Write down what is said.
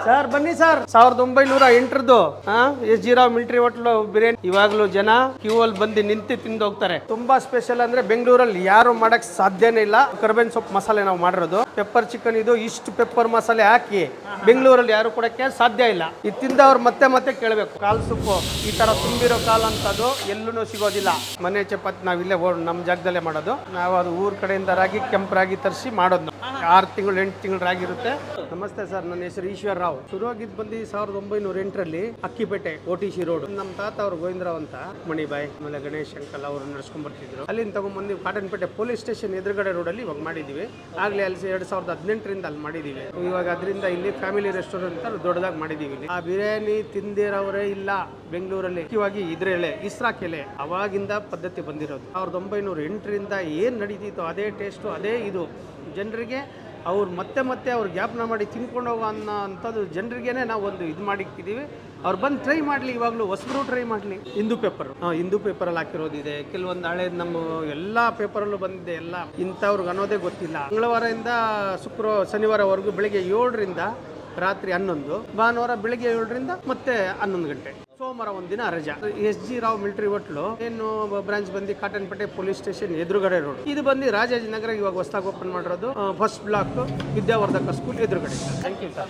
Sir ಬನ್ನಿ sir 1908 S G Rao military hotel biryani ಇವಾಗಲೂ ಜನ ಕ್ಯೂ ಅಲ್ಲಿ ಬಂದು ನಿಂತು ತಿಂದು ಹೋಗ್ತಾರೆ. ತುಂಬಾ ಸ್ಪೆಷಲ್ ಅಂದ್ರೆ ಬೆಂಗಳೂರಲ್ಲಿ ಯಾರು ಮಾಡಕ್ ಸಾಧ್ಯನೇ ಇಲ್ಲ. ಕರ್ಬೇವಿನ ಸೊಪ್ಪು ಮಸಾಲೆ ನಾವು ಮಾಡಿರೋದು ಪೆಪ್ಪರ್ ಚಿಕನ್. ಇದು ಇಷ್ಟು ಪೆಪ್ಪರ್ ಮಸಾಲೆ ಹಾಕಿ ಬೆಂಗಳೂರಲ್ಲಿ ಯಾರು ಕೊಡಕ್ಕೆ ಸಾಧ್ಯ ಇಲ್ಲ. ಇದು ತಿಂದವ್ರು ಮತ್ತೆ ಮತ್ತೆ ಕೇಳಬೇಕು. ಕಾಲ್ ಸೊಪ್ಪು ಈ ತರ ತುಂಬಿರೋ ಕಾಲ್ ಅಂತದ್ದು ಎಲ್ಲೂ ಸಿಗೋದಿಲ್ಲ. ಮನೆ ಚಪಾತಿ ನಾವ್ ಇಲ್ಲೇ ನಮ್ಮ ಜಾಗದಲ್ಲೇ ಮಾಡೋದು. ನಾವು ಅದು ಊರ್ ಕಡೆಯಿಂದ ರಾಗಿ ಕೆಂಪು ರಾಗಿ ತರಿಸಿ ಮಾಡೋದು. 6 ತಿಂಗಳು 8 ತಿಂಗಳು ರಾಗಿ ಇರುತ್ತೆ. ನಮಸ್ತೆ ಸರ್, ನನ್ನ ಹೆಸರು ಈಶ್ವರ್ ರಾವ್. ಶುರುವಾಗಿದ್ದು ಬಂದು 1908 ಅಕ್ಕಿಪೇಟೆ OTC ರೋಡ್. ನಮ್ಮ ತಾತ ಅವ್ರು ಗೋವಿಂದರಾವ್ ಅಂತ ಮಣಿಬಾಯಿ ಆಮೇಲೆ ಗಣೇಶ್ ಅಂಕಲ್ ಅವರು ನಡ್ಸ್ಕೊಂಡ್ ಬರ್ತಿದ್ರು. ಅಲ್ಲಿಂದ ತಗೊಂಡ್ಬಂದು ಕಾಟನ್ಪೇಟೆ ಪೊಲೀಸ್ ಸ್ಟೇಷನ್ ಎದುರುಗಡೆ ರೋಡಲ್ಲಿ ಇವಾಗ ಮಾಡಿದೀವಿ. ಆಗ್ಲೇ ಅಲ್ಲಿ 2018ರಿಂದ ಅಲ್ಲಿ ಮಾಡಿದೀವಿ. ಇವಾಗ ಅದರಿಂದ ಇಲ್ಲಿ ಫ್ಯಾಮಿಲಿ ರೆಸ್ಟೋರೆಂಟ್ ಅಂತ ದೊಡ್ಡದಾಗಿ ಮಾಡಿದೀವಿ. ಆ ಬಿರಿಯಾನಿ ತಿಂದಿರೋರೇ ಇಲ್ಲ ಬೆಂಗಳೂರಲ್ಲಿ. ಮುಖ್ಯವಾಗಿ ಇದ್ರೆಲೆ ಇಸ್ರಾಕ್ ಎಲೆ ಅವಾಗಿಂದ ಪದ್ಧತಿ ಬಂದಿರೋದು. 1908ರಿಂದ ಏನ್ ನಡೀತಿತ್ತು ಅದೇ ಟೇಸ್ಟು ಅದೇ ಇದು. ಜನರಿಗೆ ಅವ್ರು ಮತ್ತೆ ಮತ್ತೆ ಅವ್ರು ಜ್ಞಾಪನ ಮಾಡಿ ತಿನ್ಕೊಂಡು ಹೋಗೋ ಅನ್ನೋಂಥದ್ದು ಜನರಿಗೇನೆ ನಾವು ಒಂದು ಇದು ಮಾಡಿಕ್ಕಿದ್ದೀವಿ. ಅವ್ರು ಬಂದು ಟ್ರೈ ಮಾಡಲಿ. ಇವಾಗಲೂ ಹೊಸಬ್ರು ಟ್ರೈ ಮಾಡಲಿ. ಹಿಂದೂ ಪೇಪರಲ್ಲಿ ಹಾಕಿರೋದಿದೆ. ಕೆಲವೊಂದು ಹಳೇದು ನಮ್ಮ ಎಲ್ಲ ಪೇಪರಲ್ಲೂ ಬಂದಿದೆ. ಎಲ್ಲ ಇಂಥವ್ರಿಗೆ ಅನ್ನೋದೇ ಗೊತ್ತಿಲ್ಲ. ಮಂಗಳವಾರದಿಂದ ಶನಿವಾರವರೆಗೂ ಬೆಳಿಗ್ಗೆ 7ರಿಂದ ರಾತ್ರಿ 11, ಭಾನುವಾರ ಬೆಳಿಗ್ಗೆ 7ರಿಂದ ಮತ್ತೆ 11 ಗಂಟೆ. ಸೋಮವಾರ ಒಂದಿನ ರಜಾ. S G Rao military hotel ಏನು ಬ್ರಾಂಚ್ ಬಂದು ಕಾಟನ್ಪೇಟೆ ಪೊಲೀಸ್ ಸ್ಟೇಷನ್ ಎದುರುಗಡೆ ರೋಡ್. ಇದು ಬಂದು ರಾಜಾಜಿನಗರ ಇವಾಗ ಹೊಸದಾಗಿ ಓಪನ್ ಮಾಡಿರೋದು. ಫಸ್ಟ್ ಬ್ಲಾಕ್ ವಿದ್ಯಾವರ್ಧಕ ಸ್ಕೂಲ್ ಎದುರುಗಡೆ. Thank you sir.